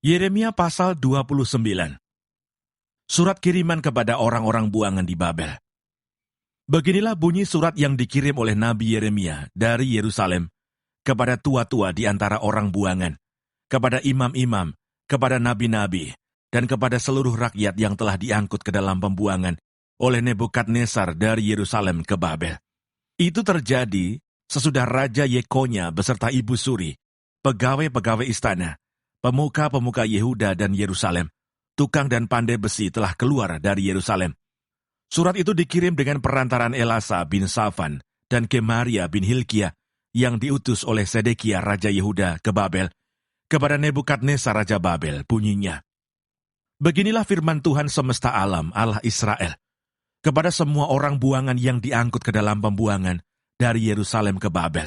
Yeremia pasal 29. Surat kiriman kepada orang-orang buangan di Babel. Beginilah bunyi surat yang dikirim oleh Nabi Yeremia dari Yerusalem kepada tua-tua di antara orang buangan, kepada imam-imam, kepada nabi-nabi, dan kepada seluruh rakyat yang telah diangkut ke dalam pembuangan oleh Nebukadnezar dari Yerusalem ke Babel. Itu terjadi sesudah Raja Yekonya beserta Ibu Suri, pegawai-pegawai istana, pemuka-pemuka Yehuda dan Yerusalem, tukang dan pandai besi telah keluar dari Yerusalem. Surat itu dikirim dengan perantaran Elasa bin Safan dan Gemaria bin Hilkiah yang diutus oleh Sedekia Raja Yehuda ke Babel, kepada Nebukadnezar Raja Babel. Bunyinya, beginilah firman Tuhan semesta alam, Allah Israel, kepada semua orang buangan yang diangkut ke dalam pembuangan dari Yerusalem ke Babel.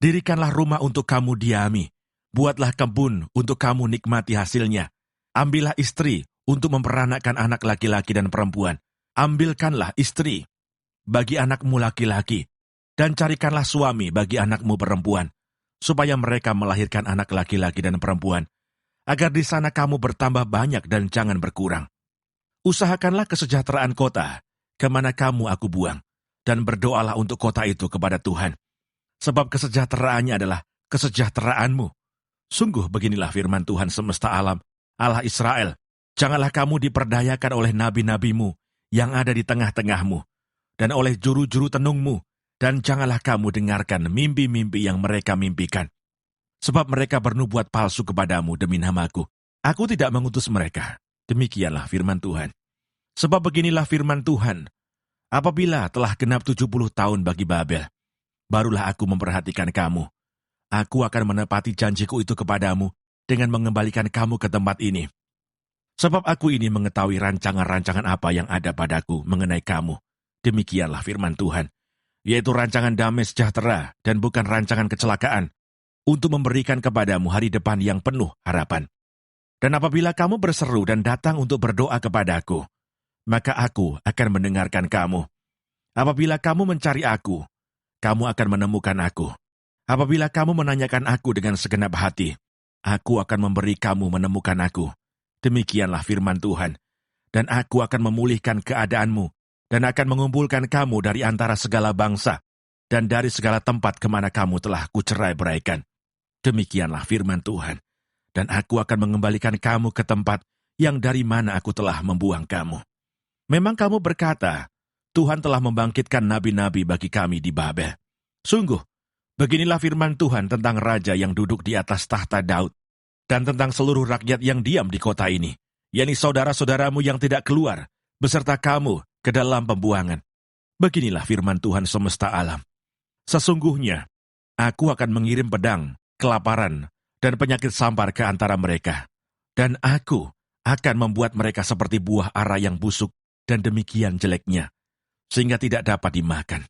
Dirikanlah rumah untuk kamu diami, buatlah kebun untuk kamu nikmati hasilnya. Ambillah istri untuk memperanakkan anak laki-laki dan perempuan. Ambilkanlah istri bagi anakmu laki-laki, dan carikanlah suami bagi anakmu perempuan, supaya mereka melahirkan anak laki-laki dan perempuan, agar di sana kamu bertambah banyak dan jangan berkurang. Usahakanlah kesejahteraan kota, kemana kamu aku buang, dan berdoalah untuk kota itu kepada Tuhan, sebab kesejahteraannya adalah kesejahteraanmu. Sungguh beginilah firman Tuhan semesta alam, Allah Israel, janganlah kamu diperdayakan oleh nabi-nabimu yang ada di tengah-tengahmu, dan oleh juru-juru tenungmu, dan janganlah kamu dengarkan mimpi-mimpi yang mereka mimpikan. Sebab mereka bernubuat palsu kepadamu demi namaku. Aku tidak mengutus mereka. Demikianlah firman Tuhan. Sebab beginilah firman Tuhan, apabila telah genap 70 tahun bagi Babel, barulah aku memperhatikan kamu. Aku akan menepati janjiku itu kepadamu dengan mengembalikan kamu ke tempat ini. Sebab aku ini mengetahui rancangan-rancangan apa yang ada padaku mengenai kamu. Demikianlah firman Tuhan, yaitu rancangan damai sejahtera dan bukan rancangan kecelakaan, untuk memberikan kepadamu hari depan yang penuh harapan. Dan apabila kamu berseru dan datang untuk berdoa kepadaku, maka aku akan mendengarkan kamu. Apabila kamu mencari aku, kamu akan menemukan aku. Apabila kamu menanyakan aku dengan segenap hati, aku akan memberi kamu menemukan aku. Demikianlah firman Tuhan. Dan aku akan memulihkan keadaanmu, dan akan mengumpulkan kamu dari antara segala bangsa, dan dari segala tempat kemana kamu telah kucerai-beraikan. Demikianlah firman Tuhan. Dan aku akan mengembalikan kamu ke tempat yang dari mana aku telah membuang kamu. Memang kamu berkata, Tuhan telah membangkitkan nabi-nabi bagi kami di Babel. Sungguh, beginilah firman Tuhan tentang raja yang duduk di atas tahta Daud, dan tentang seluruh rakyat yang diam di kota ini, yakni saudara-saudaramu yang tidak keluar, beserta kamu ke dalam pembuangan. Beginilah firman Tuhan semesta alam. Sesungguhnya, aku akan mengirim pedang, kelaparan, dan penyakit sampar ke antara mereka. Dan aku akan membuat mereka seperti buah ara yang busuk, dan demikian jeleknya, sehingga tidak dapat dimakan.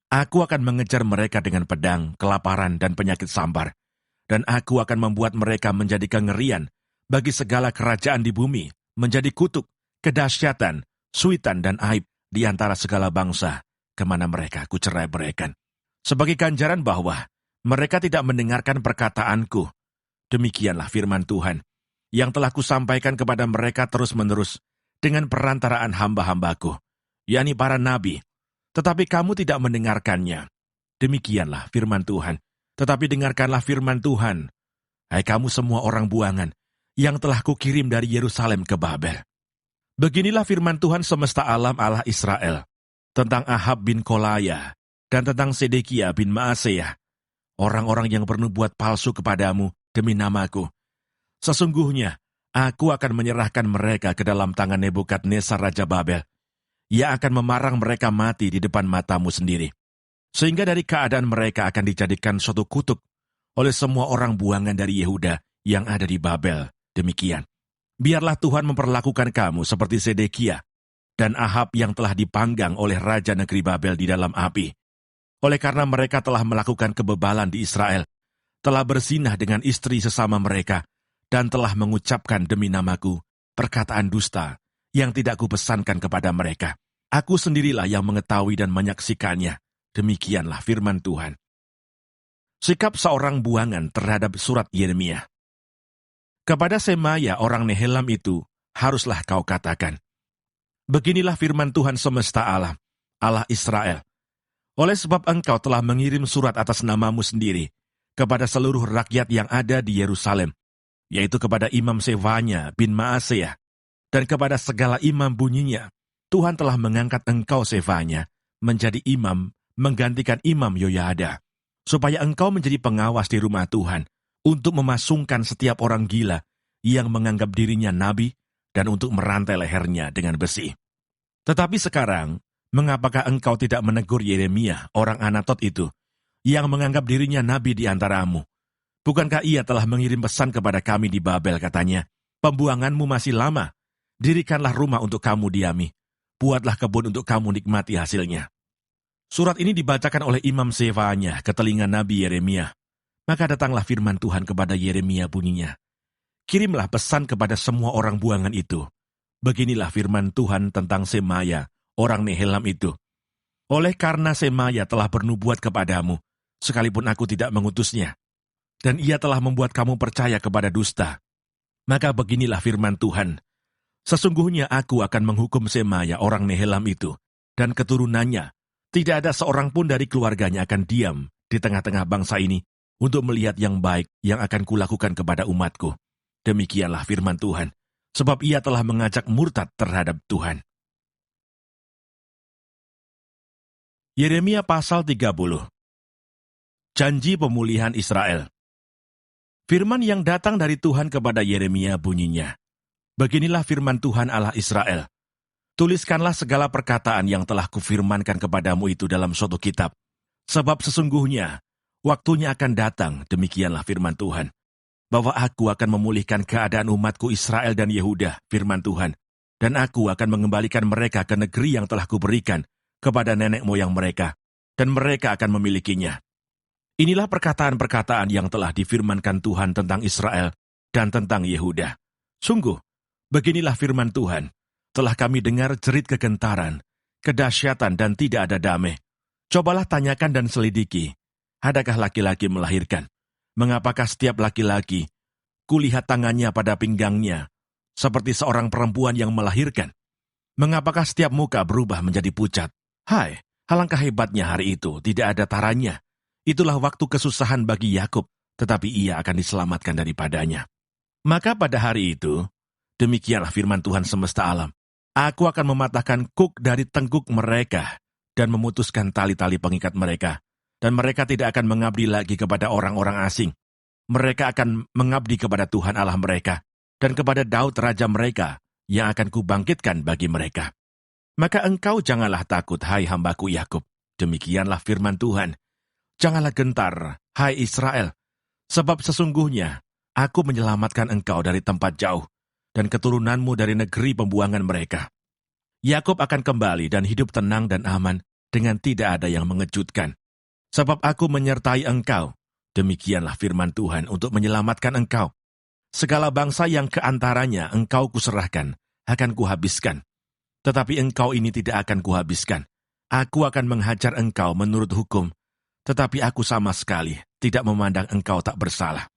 Aku akan mengejar mereka dengan pedang, kelaparan, dan penyakit sampar, dan aku akan membuat mereka menjadi kengerian bagi segala kerajaan di bumi, menjadi kutuk, kedahsyatan, suitan, dan aib di antara segala bangsa, kemana mereka kucerai-beraikan. Sebagai ganjaran bahwa mereka tidak mendengarkan perkataanku, demikianlah firman Tuhan, yang telah kusampaikan kepada mereka terus-menerus dengan perantaraan hamba-hambaku, yakni para nabi, tetapi kamu tidak mendengarkannya. Demikianlah firman Tuhan. Tetapi dengarkanlah firman Tuhan, hai kamu semua orang buangan, yang telah kukirim dari Yerusalem ke Babel. Beginilah firman Tuhan semesta alam Allah Israel, tentang Ahab bin Kolaya, dan tentang Sedekia bin Maaseah, orang-orang yang bernubuat palsu kepadamu demi namaku. Sesungguhnya, aku akan menyerahkan mereka ke dalam tangan Nebukadnezar Raja Babel. Ia akan memarang mereka mati di depan matamu sendiri. Sehingga dari keadaan mereka akan dijadikan suatu kutuk oleh semua orang buangan dari Yehuda yang ada di Babel. Demikian. Biarlah Tuhan memperlakukan kamu seperti Sedekia dan Ahab yang telah dipanggang oleh Raja Negeri Babel di dalam api. Oleh karena mereka telah melakukan kebebalan di Israel, telah berzinah dengan istri sesama mereka, dan telah mengucapkan demi namaku perkataan dusta yang tidak kupesankan kepada mereka. Aku sendirilah yang mengetahui dan menyaksikannya. Demikianlah firman Tuhan. Sikap seorang buangan terhadap surat Yeremia. Kepada Semaya orang Nehelam itu, haruslah kau katakan, beginilah firman Tuhan semesta alam, Allah Israel. Oleh sebab engkau telah mengirim surat atas namamu sendiri kepada seluruh rakyat yang ada di Yerusalem, yaitu kepada Imam Sefanya bin Maaseah, dan kepada segala imam bunyinya, Tuhan telah mengangkat engkau Sefanya menjadi imam menggantikan Imam Yoyada, supaya engkau menjadi pengawas di rumah Tuhan, untuk memasungkan setiap orang gila yang menganggap dirinya nabi, dan untuk merantai lehernya dengan besi. Tetapi sekarang, mengapakah engkau tidak menegur Yeremia, orang Anatot itu, yang menganggap dirinya nabi di antaramu? Bukankah ia telah mengirim pesan kepada kami di Babel, katanya, pembuanganmu masih lama, dirikanlah rumah untuk kamu diami, buatlah kebun untuk kamu nikmati hasilnya. Surat ini dibacakan oleh Imam Sefanya ke telinga Nabi Yeremia. Maka datanglah firman Tuhan kepada Yeremia bunyinya, kirimlah pesan kepada semua orang buangan itu. Beginilah firman Tuhan tentang Semaya, orang Nehelam itu. Oleh karena Semaya telah bernubuat kepadamu, sekalipun aku tidak mengutusnya, dan ia telah membuat kamu percaya kepada dusta, maka beginilah firman Tuhan, sesungguhnya aku akan menghukum Semaya, orang Nehelam itu, dan keturunannya. Tidak ada seorang pun dari keluarganya akan diam di tengah-tengah bangsa ini untuk melihat yang baik yang akan kulakukan kepada umatku. Demikianlah firman Tuhan, sebab ia telah mengajak murtad terhadap Tuhan. Yeremia pasal 30. Janji pemulihan Israel. Firman yang datang dari Tuhan kepada Yeremia bunyinya, beginilah firman Tuhan Allah Israel, tuliskanlah segala perkataan yang telah kufirmankan kepadamu itu dalam suatu kitab, sebab sesungguhnya waktunya akan datang, demikianlah firman Tuhan, bahwa aku akan memulihkan keadaan umatku Israel dan Yehuda, firman Tuhan, dan aku akan mengembalikan mereka ke negeri yang telah kuberikan kepada nenek moyang mereka, dan mereka akan memilikinya. Inilah perkataan-perkataan yang telah difirmankan Tuhan tentang Israel dan tentang Yehuda. Sungguh, beginilah firman Tuhan, telah kami dengar jerit kegentaran, kedahsyatan dan tidak ada damai. Cobalah tanyakan dan selidiki, adakah laki-laki melahirkan? Mengapakah setiap laki-laki, kulihat tangannya pada pinggangnya, seperti seorang perempuan yang melahirkan? Mengapakah setiap muka berubah menjadi pucat? Hai, alangkah hebatnya hari itu, tidak ada taranya. Itulah waktu kesusahan bagi Yakub, tetapi ia akan diselamatkan daripadanya. Maka pada hari itu, demikianlah firman Tuhan semesta alam, aku akan mematahkan kuk dari tengkuk mereka dan memutuskan tali-tali pengikat mereka. Dan mereka tidak akan mengabdi lagi kepada orang-orang asing. Mereka akan mengabdi kepada Tuhan Allah mereka dan kepada Daud raja mereka yang akan kubangkitkan bagi mereka. Maka engkau janganlah takut, hai hambaku Yakub. Demikianlah firman Tuhan. Janganlah gentar, hai Israel, sebab sesungguhnya aku menyelamatkan engkau dari tempat jauh dan keturunanmu dari negeri pembuangan mereka. Yakub akan kembali dan hidup tenang dan aman dengan tidak ada yang mengejutkan. Sebab aku menyertai engkau, demikianlah firman Tuhan untuk menyelamatkan engkau. Segala bangsa yang keantaranya engkau kuserahkan, akan kuhabiskan. Tetapi engkau ini tidak akan kuhabiskan. Aku akan menghajar engkau menurut hukum, tetapi aku sama sekali tidak memandang engkau tak bersalah.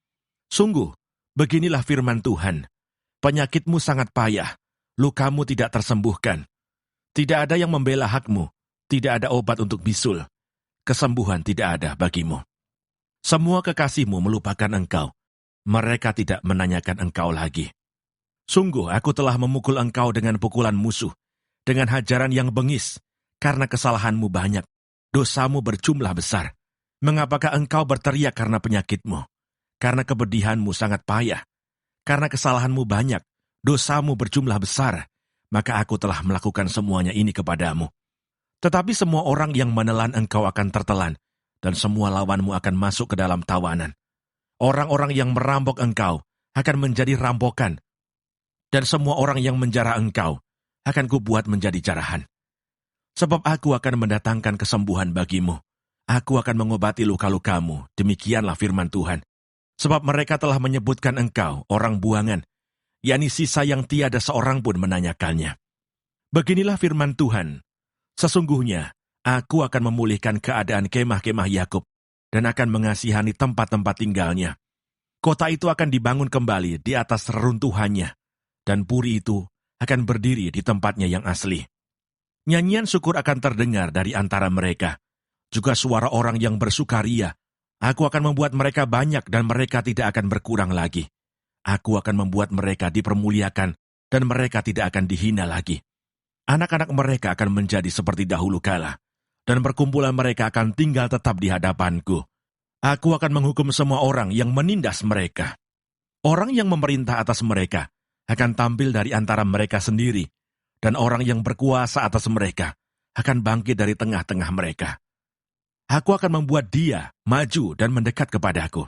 Sungguh, beginilah firman Tuhan, penyakitmu sangat payah, lukamu tidak tersembuhkan. Tidak ada yang membela hakmu, tidak ada obat untuk bisul. Kesembuhan tidak ada bagimu. Semua kekasihmu melupakan engkau. Mereka tidak menanyakan engkau lagi. Sungguh aku telah memukul engkau dengan pukulan musuh, dengan hajaran yang bengis, karena kesalahanmu banyak, dosamu berjumlah besar. Mengapakah engkau berteriak karena penyakitmu? Karena kepedihanmu sangat payah. Karena kesalahanmu banyak, dosamu berjumlah besar, maka aku telah melakukan semuanya ini kepadamu. Tetapi semua orang yang menelan engkau akan tertelan, dan semua lawanmu akan masuk ke dalam tawanan. Orang-orang yang merampok engkau akan menjadi rampokan, dan semua orang yang menjara engkau akan kubuat menjadi jarahan. Sebab aku akan mendatangkan kesembuhan bagimu. Aku akan mengobati luka-lukamu, demikianlah firman Tuhan. Sebab mereka telah menyebutkan engkau orang buangan, yakni sisa yang tiada seorang pun menanyakannya. Beginilah firman Tuhan. Sesungguhnya, aku akan memulihkan keadaan kemah-kemah Yakub dan akan mengasihani tempat-tempat tinggalnya. Kota itu akan dibangun kembali di atas reruntuhannya, dan puri itu akan berdiri di tempatnya yang asli. Nyanyian syukur akan terdengar dari antara mereka, juga suara orang yang bersukaria. Aku akan membuat mereka banyak dan mereka tidak akan berkurang lagi. Aku akan membuat mereka dipermuliakan dan mereka tidak akan dihina lagi. Anak-anak mereka akan menjadi seperti dahulu kala, dan perkumpulan mereka akan tinggal tetap di hadapanku. Aku akan menghukum semua orang yang menindas mereka. Orang yang memerintah atas mereka akan tampil dari antara mereka sendiri, dan orang yang berkuasa atas mereka akan bangkit dari tengah-tengah mereka. Aku akan membuat dia maju dan mendekat kepadaku.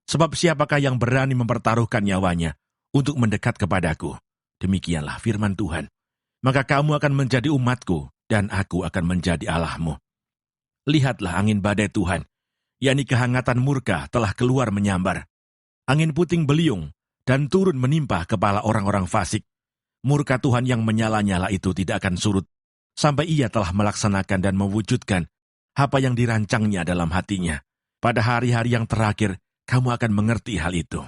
Sebab siapakah yang berani mempertaruhkan nyawanya untuk mendekat kepadaku? Demikianlah firman Tuhan. Maka kamu akan menjadi umatku, dan aku akan menjadi Allahmu. Lihatlah angin badai Tuhan, yakni kehangatan murka telah keluar menyambar. Angin puting beliung dan turun menimpa kepala orang-orang fasik. Murka Tuhan yang menyala-nyala itu tidak akan surut, sampai ia telah melaksanakan dan mewujudkan apa yang dirancangnya dalam hatinya. Pada hari-hari yang terakhir, kamu akan mengerti hal itu.